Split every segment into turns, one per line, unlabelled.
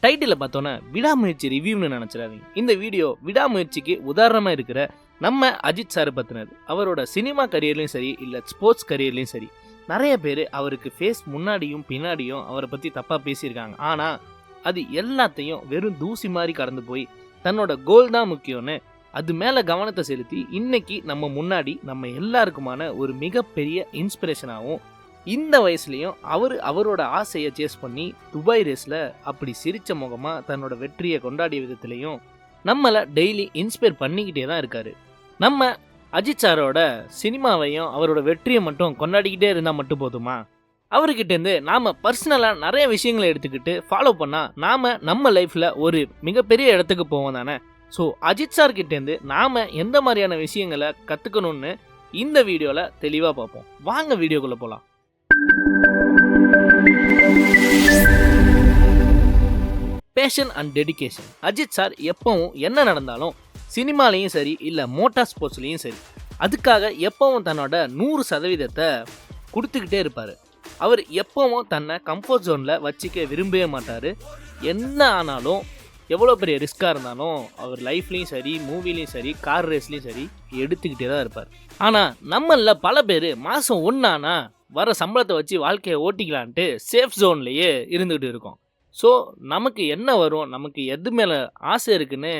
Title பார்த்தோன்னா விடாமுயற்சி ரிவ்யூன்னு நினச்சிடாதீங்க. இந்த வீடியோ விடாமுயற்சிக்கு உதாரணமாக இருக்கிற நம்ம அஜித் சார் பற்றினது. அவரோட சினிமா கரியர்லையும் சரி இல்லை ஸ்போர்ட்ஸ் கரியர்லையும் சரி நிறைய பேர் அவருக்கு ஃபேஸ் முன்னாடியும் பின்னாடியும் அவரை பற்றி தப்பாக பேசியிருக்காங்க. ஆனால் அது எல்லாத்தையும் வெறும் தூசி மாதிரி கடந்து போய் தன்னோட கோல் தான் முக்கியம்னு அது மேலே கவனத்தை செலுத்தி இன்னைக்கு நம்ம முன்னாடி நம்ம எல்லாருக்குமான ஒரு மிகப்பெரிய இன்ஸ்பிரேஷனாகவும் இந்த வயசுலேயும் அவரோட ஆசையை சேஸ் பண்ணி துபாய் ரேஸில் அப்படி சிரித்த முகமாக தன்னோட வெற்றியை கொண்டாடிய விதத்துலையும் நம்மளை டெய்லி இன்ஸ்பயர் பண்ணிக்கிட்டே தான் இருக்காரு. நம்ம அஜித் சாரோட சினிமாவையும் அவரோட வெற்றியை மட்டும் கொண்டாடிக்கிட்டே இருந்தால் மட்டும் போதுமா? அவர்கிட்டேருந்து நாம் பர்சனலாக நிறைய விஷயங்களை எடுத்துக்கிட்டு ஃபாலோ பண்ணால் நாம் நம்ம லைஃப்பில் ஒரு மிகப்பெரிய இடத்துக்கு போவோம் தானே. ஸோ அஜித் சார்கிட்டேருந்து நாம் எந்த மாதிரியான விஷயங்களை கற்றுக்கணும்னு இந்த வீடியோவில் தெளிவாக பார்ப்போம். வாங்க வீடியோக்குள்ளே போகலாம். Passion and dedication. Ajith sir எப்பவும் என்ன நடந்தாலும் சினிமாலையும் சரி இல்லை மோட்டார் ஸ்போர்ட்ஸ்லேயும் சரி அதுக்காக எப்பவும் தன்னோட 100% கொடுத்துக்கிட்டே இருப்பார். அவர் எப்பவும் தன்னை கம்ஃபர்ட் ஜோனில் வச்சுக்க விரும்பவே மாட்டார். என்ன ஆனாலும் எவ்வளோ பெரிய ரிஸ்க்காக இருந்தாலும் அவர் லைஃப்லேயும் சரி மூவிலையும் சரி கார் ரேஸ்லேயும் சரி எடுத்துக்கிட்டே தான் இருப்பார். ஆனால் நம்மளில் பல பேர் மாதம் 1 ஆனால் வர சம்பளத்தை வச்சு வாழ்க்கையை ஓட்டிக்கலான்ட்டு சேஃப் ஜோன்லேயே இருந்துக்கிட்டு இருக்கோம். ஸோ நமக்கு என்ன வரும், நமக்கு எது மேலே ஆசை இருக்குன்னு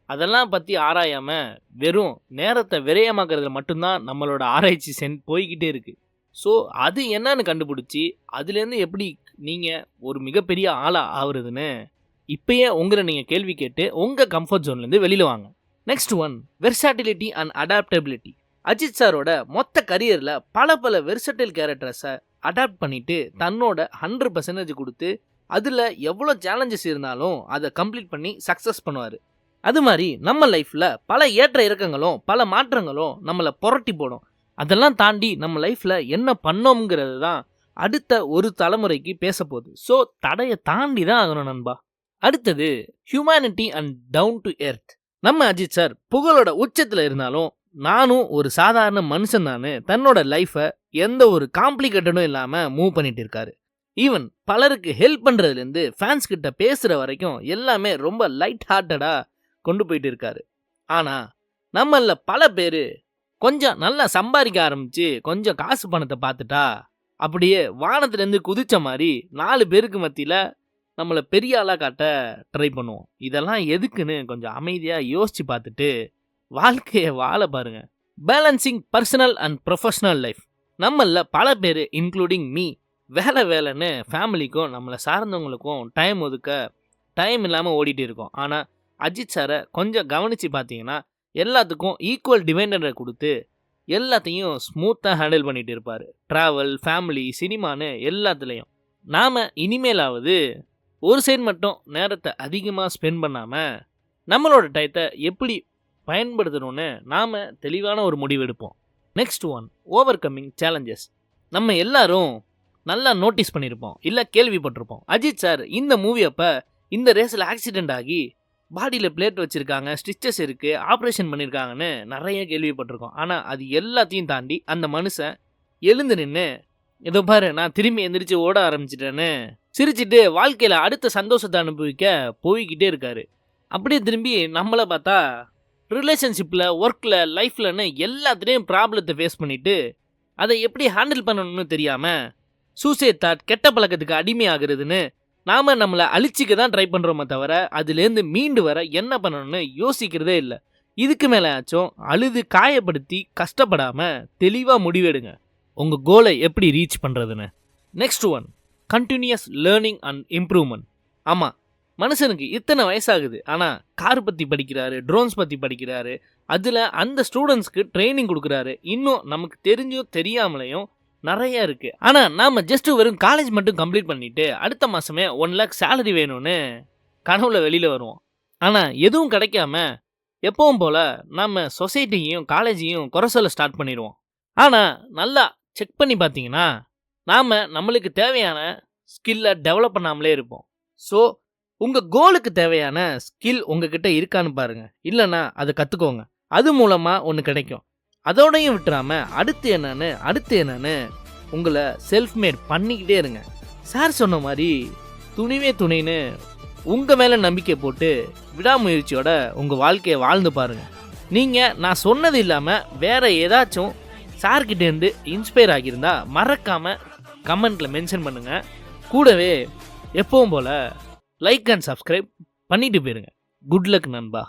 அதெல்லாம் பற்றி ஆராயாமல் வெறும் நேரத்தை விரயமாக்குறதுல மட்டும்தான் நம்மளோட ஆராய்ச்சி போய்கிட்டே இருக்குது. ஸோ அது என்னன்னு கண்டுபிடிச்சி அதுலேருந்து எப்படி நீங்கள் ஒரு மிகப்பெரிய ஆளாக ஆகுறதுன்னு இப்போயே உங்களை நீங்கள் கேள்வி கேட்டு உங்கள் கம்ஃபர்ட் ஜோன்லேருந்து வெளியில் வாங்க. Next one, versatility and adaptability. Ajith சாரோட மொத்த கரியரில் பல வெர்சடைல் கேரக்டர்ஸை அடாப்ட் பண்ணிவிட்டு தன்னோட 100% கொடுத்து அதில் எவ்வளோ சேலஞ்சஸ் இருந்தாலும் அதை கம்ப்ளீட் பண்ணி சக்ஸஸ் பண்ணுவார். அது மாதிரி நம்ம லைஃப்பில் பல ஏற்ற இறக்கங்களும் பல மாற்றங்களும் நம்மளை புரட்டி போடும். அதெல்லாம் தாண்டி நம்ம லைஃப்பில் என்ன பண்ணோங்கிறது தான் அடுத்த ஒரு தலைமுறைக்கு பேச போகுது. ஸோ தடையை தாண்டி தான் ஆகணும் நண்பா. அடுத்தது humanity and down to earth. நம்ம அஜித் சார் புகழோட உச்சத்தில் இருந்தாலும் நானும் ஒரு சாதாரண மனுஷன் தானே தன்னோட லைஃப்பை எந்த ஒரு காம்ப்ளிகேட்டடும் இல்லாமல் மூவ் பண்ணிட்டு இருக்காரு. ஈவன் பலருக்கு ஹெல்ப் பண்ணுறதுலேருந்து ஃபேன்ஸ் கிட்ட பேசுகிற வரைக்கும் எல்லாமே ரொம்ப லைட் ஹார்ட்டடாக கொண்டு போயிட்டு இருக்காரு. ஆனால் நம்மள பல பேர் கொஞ்சம் நல்லா சம்பாதிக்க ஆரம்பித்து கொஞ்சம் காசு பணத்தை பார்த்துட்டா அப்படியே வானத்துலேருந்து குதித்த மாதிரி 4 பேருக்கு மத்தியில் நம்மளை பெரிய ஆளாக காட்ட ட்ரை பண்ணுவோம். இதெல்லாம் எதுக்குன்னு கொஞ்சம் அமைதியாக யோசித்து பார்த்துட்டு வாழ்க்கையை வாழ பாருங்கள். Balancing personal and professional life. நம்மள பல பேர் இன்க்ளூடிங் மீ வேலைன்னு ஃபேமிலிக்கும் நம்மளை சார்ந்தவங்களுக்கும் டைம் ஒதுக்க டைம் இல்லாமல் ஓடிட்டு இருக்கோம். ஆனால் அஜித் சாரை கொஞ்சம் கவனித்து பார்த்தீங்கன்னா எல்லாத்துக்கும் ஈக்குவல் டிவைண்டரை கொடுத்து எல்லாத்தையும் ஸ்மூத்தாக ஹேண்டில் பண்ணிகிட்டு இருப்பார். ட்ராவல், ஃபேமிலி, சினிமான்னு எல்லாத்துலேயும். நாம் இனிமேலாவது ஒரு சைடு மட்டும் நேரத்தை அதிகமாக ஸ்பெண்ட் பண்ணாமல் நம்மளோட டயத்தை எப்படி பயன்படுத்தணும்னு நாம் தெளிவான ஒரு முடிவு எடுப்போம். Next one, over coming challenges. நம்ம எல்லாரும் நல்லா நோட்டீஸ் பண்ணியிருப்போம் இல்லை கேள்விப்பட்டிருப்போம். அஜித் சார் இந்த மூவி அப்போ இந்த ரேஸில் ஆக்சிடெண்ட் ஆகி பாடியில் பிளேட் வச்சுருக்காங்க, ஸ்டிச்சஸ் இருக்குது, ஆப்ரேஷன் பண்ணியிருக்காங்கன்னு நிறைய கேள்விப்பட்டிருக்கோம். ஆனால் அது எல்லாத்தையும் தாண்டி அந்த மனுஷன் எழுந்து நின்று ஏதோ பாரு நான் திரும்பி எந்திரிச்சு ஓட ஆரம்பிச்சிட்டேன்னு சிரிச்சிட்டு வாழ்க்கையில் அடுத்த சந்தோஷத்தை அனுபவிக்க போய்கிட்டே இருக்காரு. அப்படியே திரும்பி நம்மளை பார்த்தா ரிலேஷன்ஷிப்பில், ஒர்க்கில், லைஃப்லன்னு எல்லாத்துலேயும் ப்ராப்ளத்தை ஃபேஸ் பண்ணிவிட்டு அதை எப்படி ஹேண்டில் பண்ணணும்னு தெரியாமல் சூசைட் தாட், கெட்ட பழக்கத்துக்கு அடிமையாகிறதுன்னு நாம் நம்மளை அழிச்சிக்க தான் ட்ரை பண்ணுறோமே தவிர அதுலேருந்து மீண்டு வர என்ன பண்ணணும்னு யோசிக்கிறதே இல்லை. இதுக்கு மேலே ஆச்சும் அழுது காயப்படுத்தி கஷ்டப்படாமல் தெளிவாக முடிவெடுங்க உங்கள் கோலை எப்படி ரீச் பண்ணுறதுன்னு. Next one, continuous learning and improvement. ஆமாம், மனுஷனுக்கு இத்தனை வயசாகுது ஆனால் கார் பற்றி படிக்கிறாரு, ட்ரோன்ஸ் பற்றி படிக்கிறாரு, அதில் அந்த ஸ்டூடெண்ட்ஸ்க்கு ட்ரைனிங் கொடுக்குறாரு. இன்னும் நமக்கு தெரிஞ்சும் தெரியாமலையும் நிறைய இருக்குது. ஆனால் நாம் ஜஸ்ட்டு வெறும் காலேஜ் மட்டும் கம்ப்ளீட் பண்ணிவிட்டு அடுத்த மாதமே 1 lakh சேலரி வேணும்னு கனவுல வெளியில் வருவோம். ஆனால் எதுவும் கிடைக்காம எப்பவும் போல் நம்ம சொசைட்டியையும் காலேஜையும் குறை சொல்ல ஸ்டார்ட் பண்ணிடுவோம். ஆனால் நல்லா செக் பண்ணி பார்த்தீங்கன்னா நாம் நம்மளுக்கு தேவையான ஸ்கில்லை டெவலப் பண்ணாமலே இருப்போம். ஸோ உங்கள் கோலுக்கு தேவையான ஸ்கில் உங்ககிட்ட இருக்கான்னு பாருங்கள். இல்லைன்னா அதை கற்றுக்கோங்க. அது மூலமாக ஒன்று கிடைக்கும். அதோடையும் விட்டுறாமல் அடுத்து என்னன்னு உங்களை செல்ஃப் மேட் பண்ணிக்கிட்டே இருங்க. சார் சொன்ன மாதிரி துணிவே துணைன்னு உங்கள் மேலே நம்பிக்கை போட்டு விடாமுயற்சியோட உங்கள் வாழ்க்கையை வாழ்ந்து பாருங்கள். நீங்கள் நான் சொன்னது இல்லாமல் வேறு ஏதாச்சும் சார்கிட்டேருந்து இன்ஸ்பயர் ஆகியிருந்தா மறக்காமல் கமெண்ட்டில் மென்ஷன் பண்ணுங்கள். கூடவே எப்பவும் போல் லைக் அண்ட் சப்ஸ்கிரைப் பண்ணிட்டு போயிருங்க. குட் லக் நண்பா.